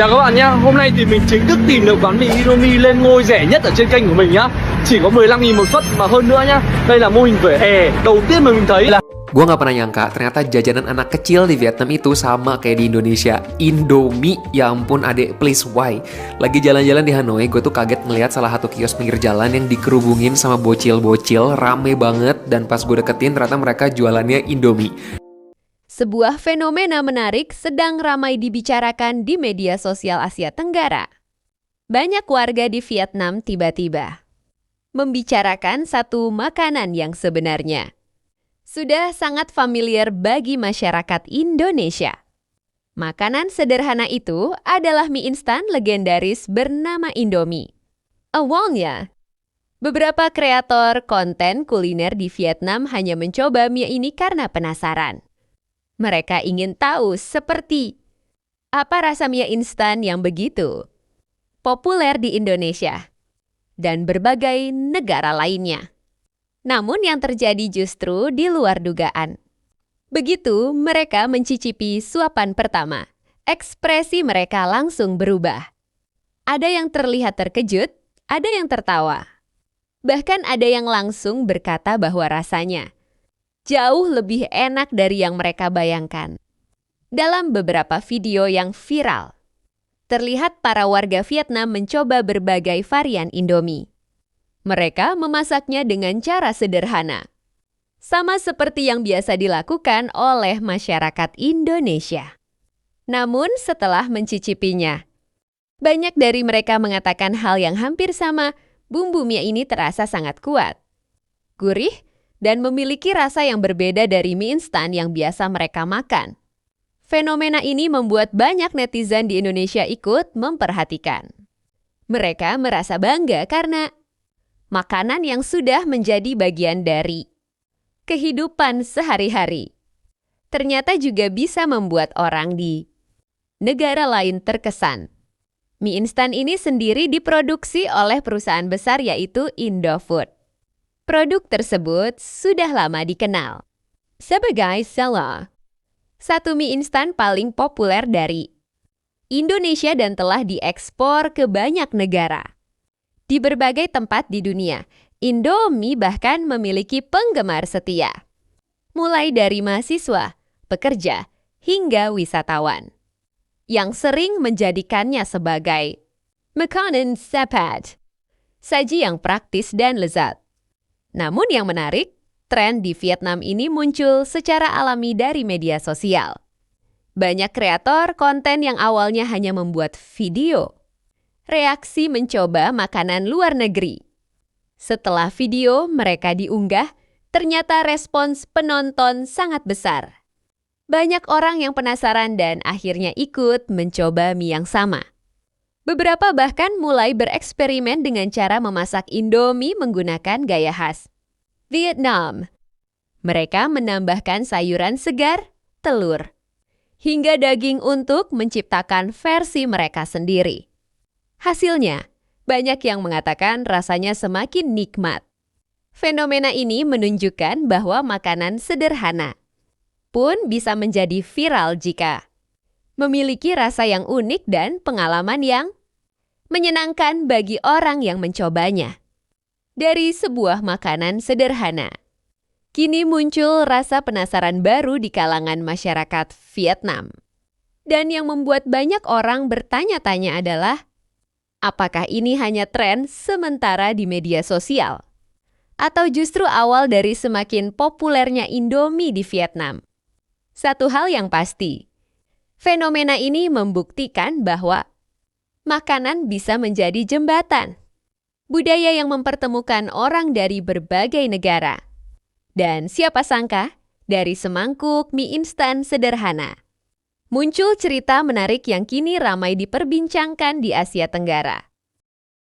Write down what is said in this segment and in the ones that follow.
Chào các bạn nhé, hôm nay thì mình chính thức tìm được quán mì Indomie lên ngôi rẻ nhất ở trên kênh của mình nhá. Chỉ có 15.000 một suất mà hơn nữa nhá. Đây là mô hình vỉa hè đầu tiên mà mình thấy là Gue gak pernah nyangka ternyata jajanan anak kecil di Vietnam itu sama kayak di Indonesia. Indomie, ya ampun adek, please why? Lagi jalan-jalan di Hanoi, gue tuh kaget ngeliat salah satu kios pinggir jalan yang dikerubungin sama bocil-bocil, rame banget. Dan pas gue deketin ternyata mereka jualannya Indomie. Sebuah fenomena menarik sedang ramai dibicarakan di media sosial Asia Tenggara. Banyak warga di Vietnam tiba-tiba membicarakan satu makanan yang sebenarnya sudah sangat familiar bagi masyarakat Indonesia. Makanan sederhana itu adalah mie instan legendaris bernama Indomie. Awalnya, beberapa kreator konten kuliner di Vietnam hanya mencoba mie ini karena penasaran. Mereka ingin tahu seperti apa rasa mie instan yang begitu populer di Indonesia dan berbagai negara lainnya. Namun yang terjadi justru di luar dugaan. Begitu mereka mencicipi suapan pertama, ekspresi mereka langsung berubah. Ada yang terlihat terkejut, ada yang tertawa. Bahkan ada yang langsung berkata bahwa rasanya jauh lebih enak dari yang mereka bayangkan. Dalam beberapa video yang viral, terlihat para warga Vietnam mencoba berbagai varian Indomie. Mereka memasaknya dengan cara sederhana, sama seperti yang biasa dilakukan oleh masyarakat Indonesia. Namun setelah mencicipinya, banyak dari mereka mengatakan hal yang hampir sama. Bumbu mie ini terasa sangat kuat, gurih, dan memiliki rasa yang berbeda dari mie instan yang biasa mereka makan. Fenomena ini membuat banyak netizen di Indonesia ikut memperhatikan. Mereka merasa bangga karena makanan yang sudah menjadi bagian dari kehidupan sehari-hari ternyata juga bisa membuat orang di negara lain terkesan. Mie instan ini sendiri diproduksi oleh perusahaan besar yaitu Indofood. Produk tersebut sudah lama dikenal sebagai salah satu mie instan paling populer dari Indonesia dan telah diekspor ke banyak negara. Di berbagai tempat di dunia, Indomie bahkan memiliki penggemar setia. Mulai dari mahasiswa, pekerja, hingga wisatawan. Yang sering menjadikannya sebagai makanan sepat, saji yang praktis dan lezat. Namun yang menarik, tren di Vietnam ini muncul secara alami dari media sosial. Banyak kreator konten yang awalnya hanya membuat video, reaksi mencoba makanan luar negeri. Setelah video mereka diunggah, ternyata respons penonton sangat besar. Banyak orang yang penasaran dan akhirnya ikut mencoba mie yang sama. Beberapa bahkan mulai bereksperimen dengan cara memasak Indomie menggunakan gaya khas Vietnam. Mereka menambahkan sayuran segar, telur, hingga daging untuk menciptakan versi mereka sendiri. Hasilnya, banyak yang mengatakan rasanya semakin nikmat. Fenomena ini menunjukkan bahwa makanan sederhana pun bisa menjadi viral jika memiliki rasa yang unik dan pengalaman yang menyenangkan bagi orang yang mencobanya. Dari sebuah makanan sederhana, kini muncul rasa penasaran baru di kalangan masyarakat Vietnam. Dan yang membuat banyak orang bertanya-tanya adalah, apakah ini hanya tren sementara di media sosial? Atau justru awal dari semakin populernya Indomie di Vietnam? Satu hal yang pasti, fenomena ini membuktikan bahwa makanan bisa menjadi jembatan. Budaya yang mempertemukan orang dari berbagai negara. Dan siapa sangka, dari semangkuk mie instan sederhana, muncul cerita menarik yang kini ramai diperbincangkan di Asia Tenggara.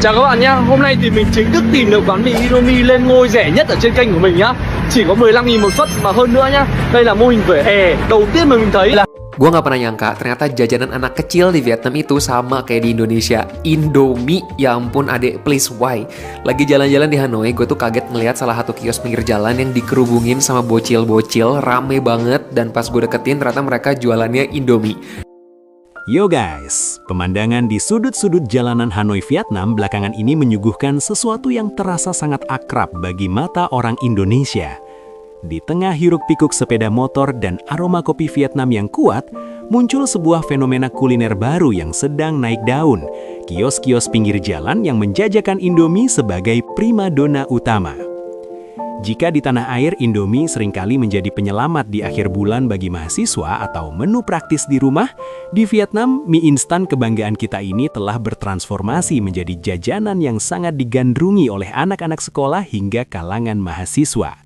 chào các bạn nhé, hôm nay thì mình chính thức tìm được quán mì Indomie lên ngôi rẻ nhất ở trên kênh của mình nhá. Chỉ có 15.000 một suất mà hơn nữa nhá. Đây là mô hình vỉa hè đầu tiên mà mình thấy là Gue gak pernah nyangka ternyata jajanan anak kecil di Vietnam itu sama kayak di Indonesia. Indomie, ya ampun adek, please why? Lagi jalan-jalan di Hanoi, gue tuh kaget ngeliat salah satu kios pinggir jalan yang dikerubungin sama bocil-bocil, rame banget. Dan pas gue deketin ternyata mereka jualannya Indomie. Yo guys, pemandangan di sudut-sudut jalanan Hanoi, Vietnam belakangan ini menyuguhkan sesuatu yang terasa sangat akrab bagi mata orang Indonesia. Di tengah hiruk-pikuk sepeda motor dan aroma kopi Vietnam yang kuat, muncul sebuah fenomena kuliner baru yang sedang naik daun. Kios-kios pinggir jalan yang menjajakan Indomie sebagai primadona utama. Jika di tanah air, Indomie seringkali menjadi penyelamat di akhir bulan bagi mahasiswa atau menu praktis di rumah, di Vietnam, mie instan kebanggaan kita ini telah bertransformasi menjadi jajanan yang sangat digandrungi oleh anak-anak sekolah hingga kalangan mahasiswa.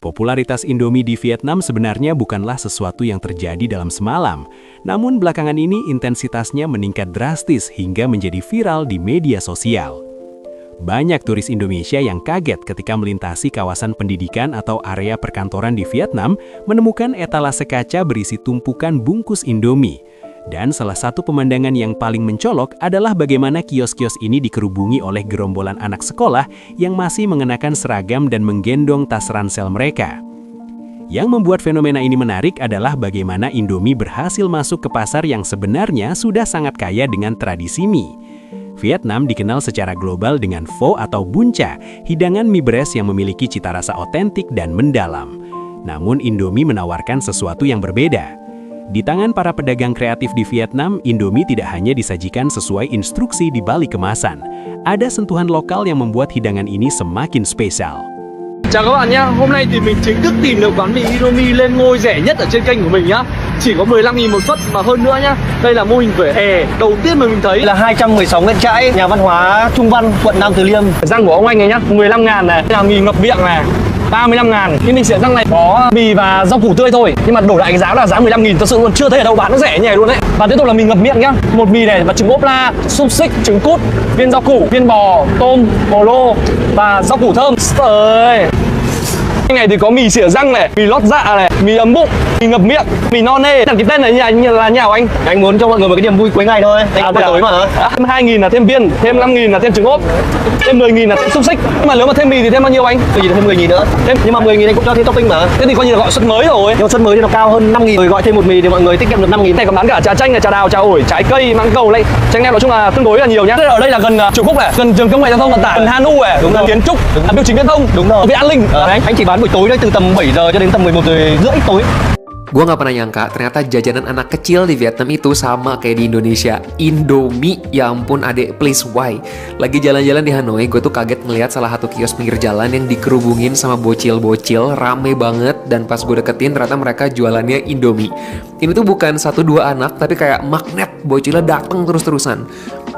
Popularitas Indomie di Vietnam sebenarnya bukanlah sesuatu yang terjadi dalam semalam, namun belakangan ini intensitasnya meningkat drastis hingga menjadi viral di media sosial. Banyak turis Indonesia yang kaget ketika melintasi kawasan pendidikan atau area perkantoran di Vietnam menemukan etalase kaca berisi tumpukan bungkus Indomie. Dan salah satu pemandangan yang paling mencolok adalah bagaimana kios-kios ini dikerubungi oleh gerombolan anak sekolah yang masih mengenakan seragam dan menggendong tas ransel mereka. Yang membuat fenomena ini menarik adalah bagaimana Indomie berhasil masuk ke pasar yang sebenarnya sudah sangat kaya dengan tradisi mie. Vietnam dikenal secara global dengan pho atau bun cha, hidangan mie beres yang memiliki cita rasa otentik dan mendalam. Namun Indomie menawarkan sesuatu yang berbeda. Di tangan para pedagang kreatif di Vietnam, Indomie tidak hanya disajikan sesuai instruksi di balik kemasan. Ada sentuhan lokal yang membuat hidangan ini semakin spesial. Chào các bạn nhé, hôm nay thì mình chính thức tìm được quán mì Indomie lên ngôi rẻ nhất ở trên kênh của mình nhá. Chỉ có 15.000 một suất mà hơn nữa nhá. Đây là mô hình vỉa hè đầu tiên mà mình thấy là 216 Nguyễn Trãi, nhà văn hóa Trung Văn, quận Nam Từ Liêm. răng của ông anh ấy nhá, 15.000 này, là mì ngập miệng này, 35.000. Nhưng mình sẽ răng này có mì và rau củ tươi thôi, nhưng mà đổi lại cái giá là giá 15.000, thật sự luôn chưa thấy ở đâu bán nó rẻ như này luôn đấy. Và tiếp tục là mì ngập miệng nhá, một mì này và trứng ốp la, xúc xích, trứng cút, viên rau củ, viên bò, tôm, bò lô và rau củ thơm. Ơi. Cái này thì có mì xỉa răng này, mì lót dạ này, mì ấm bụng, mì ngập miệng, mì no nê. Cái tên này là nhà của anh. Anh muốn cho mọi người một cái niềm vui cuối ngày thôi. Anh có tối mà. Thêm 2.000 là thêm viên, thêm 5.000 là thêm trứng ốp, thêm 10.000 là thêm xúc xích. Nhưng mà nếu mà thêm mì thì thêm bao nhiêu anh? Cái gì thêm 10.000 nữa. Nhưng mà 10.000 anh cũng cho thêm topping mà. Thế thì coi như là gọi suất mới rồi. Nhưng suất mới thì nó cao hơn 5.000 rồi, gọi thêm một mì thì mọi người tiết kiệm được 5.000. Này còn bán cả trà chanh, trà đào, trà ổi, trái cây, măng cầu này. Chanh em nói chung là tương đối là nhiều nhá. Thế ở đây là gần Trường Phúc này, gần trường công nghệ giao thông vận tải, gần Hanu này, gần kiến trúc, biểu chính viễn thông, đúng rồi. Viện An Ninh. Đấy, anh chỉ bán buổi tối đấy, từ tầm 7 giờ cho đến tầm 11 giờ rưỡi tối. Gue gak pernah nyangka ternyata jajanan anak kecil di Vietnam itu sama kayak di Indonesia. Indomie, ya ampun adek, please why? Lagi jalan-jalan di Hanoi, gue tuh kaget ngeliat salah satu kios pinggir jalan yang dikerubungin sama bocil-bocil, rame banget. Dan pas gue deketin ternyata mereka jualannya Indomie. Ini tuh bukan 1-2 anak, tapi kayak magnet, bocilnya dateng terus-terusan.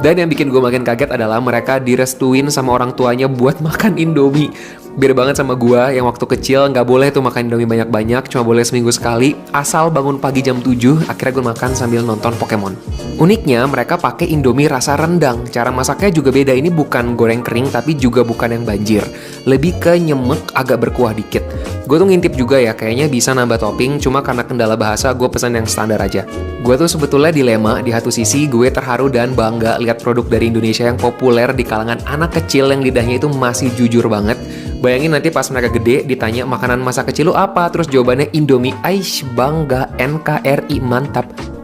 Dan yang bikin gue makin kaget adalah mereka direstuin sama orang tuanya buat makan Indomie. Beda banget sama gua yang waktu kecil nggak boleh tuh makan Indomie banyak-banyak, cuma boleh seminggu sekali. Asal bangun pagi jam 7, akhirnya gue makan sambil nonton Pokemon. Uniknya mereka pakai Indomie rasa rendang. Cara masaknya juga beda, ini bukan goreng kering tapi juga bukan yang banjir. Lebih ke nyemek, agak berkuah dikit. Gue tuh ngintip juga ya, kayaknya bisa nambah topping, cuma karena kendala bahasa gue pesan yang standar aja. Gue tuh sebetulnya dilema, di satu sisi gue terharu dan bangga lihat produk dari Indonesia yang populer di kalangan anak kecil yang lidahnya itu masih jujur banget. Bayangin nanti pas mereka gede ditanya makanan masa kecil lu apa, terus jawabannya Indomie. Aish, bangga, NKRI, mantap.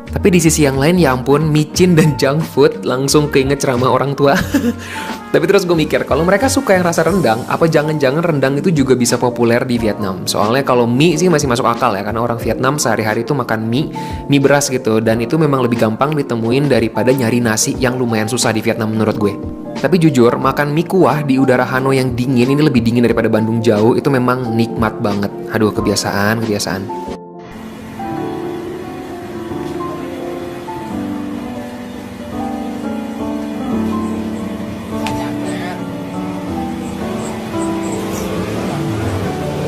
Tapi di sisi yang lain ya ampun, micin dan junk food, langsung keinget ceramah orang tua. Tapi terus gue mikir, kalau mereka suka yang rasa rendang, apa jangan-jangan rendang itu juga bisa populer di Vietnam? Soalnya kalau mie sih masih masuk akal ya, karena orang Vietnam sehari-hari itu makan mie beras gitu, dan itu memang lebih gampang ditemuin daripada nyari nasi yang lumayan susah di Vietnam menurut gue. Tapi jujur, makan mie kuah di udara Hanoi yang dingin, ini lebih dingin daripada Bandung jauh, itu memang nikmat banget. Aduh, kebiasaan.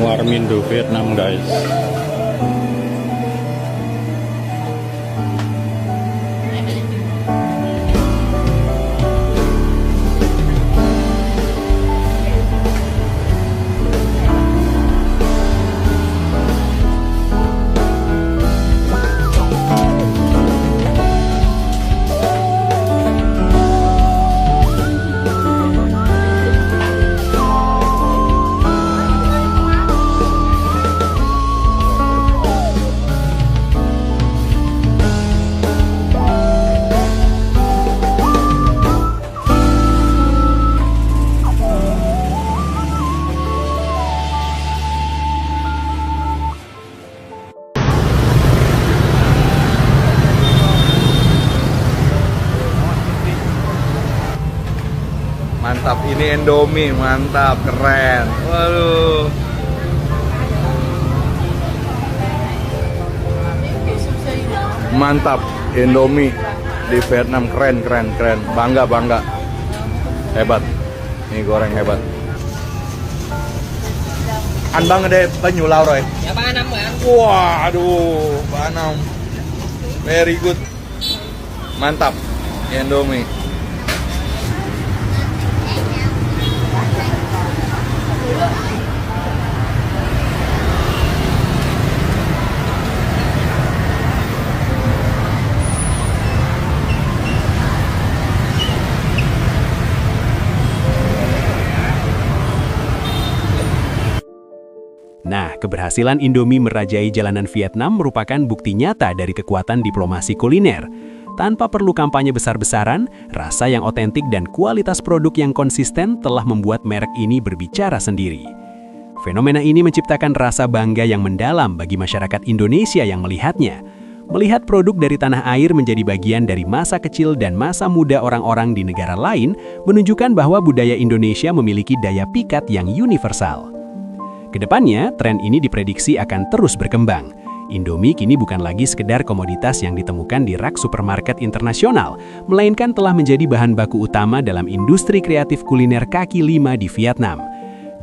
Warmindo Vietnam guys. Mantap, ini Indomie, mantap, keren. Waduh. Mantap, Indomie di Vietnam keren. Bangga. Hebat. Ini goreng hebat. Ăn bao nhiêu bao nhiêu lâu rồi? Dạ 3 năm rồi anh. Wah, aduh, 3 năm. Very good. Mantap, Indomie. Nah, keberhasilan Indomie merajai jalanan Vietnam merupakan bukti nyata dari kekuatan diplomasi kuliner. Tanpa perlu kampanye besar-besaran, rasa yang otentik dan kualitas produk yang konsisten telah membuat merek ini berbicara sendiri. Fenomena ini menciptakan rasa bangga yang mendalam bagi masyarakat Indonesia yang melihatnya. Melihat produk dari tanah air menjadi bagian dari masa kecil dan masa muda orang-orang di negara lain, menunjukkan bahwa budaya Indonesia memiliki daya pikat yang universal. Kedepannya, tren ini diprediksi akan terus berkembang. Indomie kini bukan lagi sekedar komoditas yang ditemukan di rak supermarket internasional, melainkan telah menjadi bahan baku utama dalam industri kreatif kuliner kaki lima di Vietnam.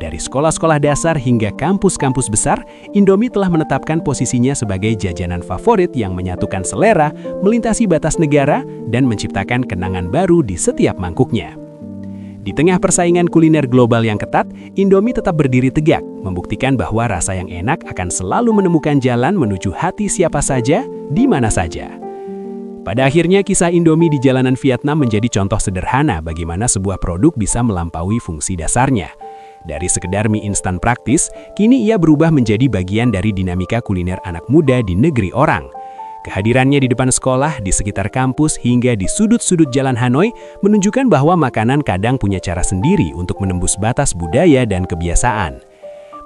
Dari sekolah-sekolah dasar hingga kampus-kampus besar, Indomie telah menetapkan posisinya sebagai jajanan favorit yang menyatukan selera, melintasi batas negara, dan menciptakan kenangan baru di setiap mangkuknya. Di tengah persaingan kuliner global yang ketat, Indomie tetap berdiri tegak, membuktikan bahwa rasa yang enak akan selalu menemukan jalan menuju hati siapa saja, di mana saja. Pada akhirnya, kisah Indomie di jalanan Vietnam menjadi contoh sederhana bagaimana sebuah produk bisa melampaui fungsi dasarnya. Dari sekedar mie instan praktis, kini ia berubah menjadi bagian dari dinamika kuliner anak muda di negeri orang. Kehadirannya di depan sekolah, di sekitar kampus, hingga di sudut-sudut jalan Hanoi menunjukkan bahwa makanan kadang punya cara sendiri untuk menembus batas budaya dan kebiasaan.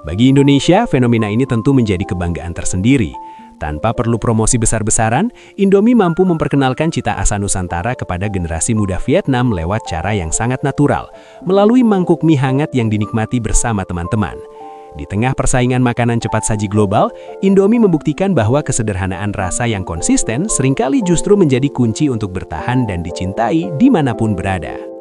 Bagi Indonesia, fenomena ini tentu menjadi kebanggaan tersendiri. Tanpa perlu promosi besar-besaran, Indomie mampu memperkenalkan cita asa Nusantara kepada generasi muda Vietnam lewat cara yang sangat natural, melalui mangkuk mie hangat yang dinikmati bersama teman-teman. Di tengah persaingan makanan cepat saji global, Indomie membuktikan bahwa kesederhanaan rasa yang konsisten seringkali justru menjadi kunci untuk bertahan dan dicintai dimanapun berada.